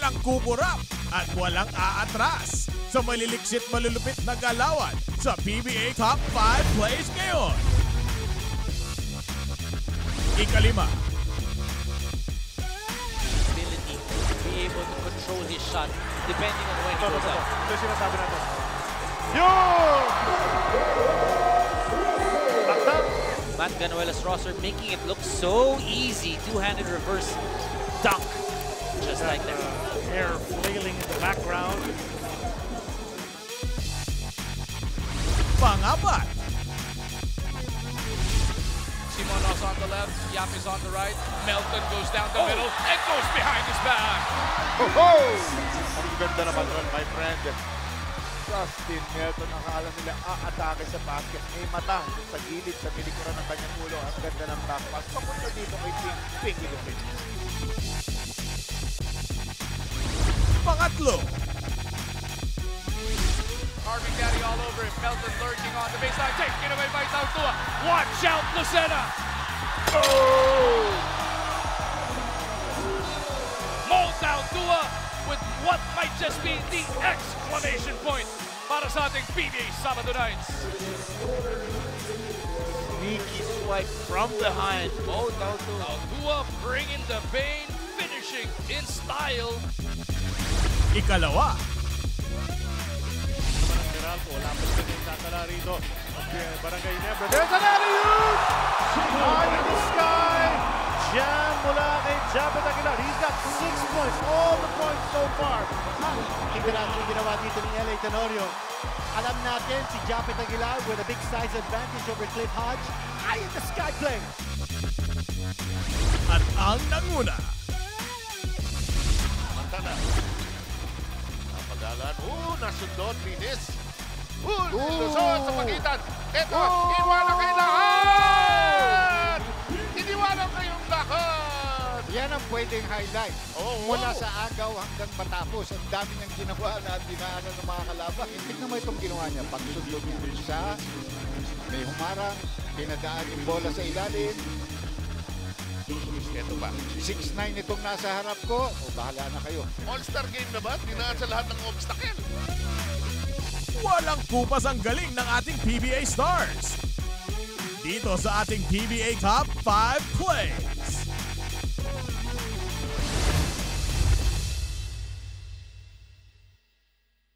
walang kukurap at walang aatras sa maliliksit malulupit na galawan sa PBA Top 5 Plays ngayon. Ikalima. Ability to be able to control his shot depending on when he goes up. Ito yung sinasabi natin. Yun! Takdam! Matt Ganuelas Rosser making it look so easy. Two-handed reverse dunk. Just like that. Hair flailing in the background. Pangapat. Simonos on the left, Yap is on the right. Melton goes down the middle and goes behind his back. Ang ganda naman ron, my friend. Justin Melton, akala nila aatake sa basket. May mata sa gilid, sa milikuran ng kanyang ulo. Ang ganda ng backpass. Papunta dito kay Pinky Lupin. Pangatlo. Harvey Gaddy all over him. Melton lurking on the baseline. Taken away by Tautua. Watch out, Lucena. Oh! Mo Tautua with what might just be the exclamation point para sa ating PBA Sabado Nights. Sneaky swipe from behind. Mo Tautua bringing the pain, finishing in style. Ikalawa. Wala pa siya yung tatala rito. Barangay Nebra. There's an alley-oop! High in the sky! Jam mula kay Japet Aguilar. He's got 6 points. All the points so far. Tingnan yung ginawa dito ni L.A. Tenorio. Alam natin si Japet Aguilar with a big size advantage over Cliff Hodge. High in the sky play. At ang nanguna. Mantana. Napagalan. Nasundot. Linis. Luzon sa pagitan. Ito, iniwanan kayo lahat! Iniwanan kayong lahat! Yan ang pwedeng highlight. Mula sa agaw hanggang matapos. Ang dami niyang ginawa na dinaanan ng mga kalaban. Tignan mo itong ginawa niya. Pagsundot niya. Siya, may humarang, pinadaan yung bola sa ilalim. Ito ba? 6'9" itong nasa harap ko. O, bahala na kayo. All-Star game na ba? Dinaan sa lahat ng obstacle. Walang kupas ang galing ng ating PBA Stars. Dito sa ating PBA Top 5 Play.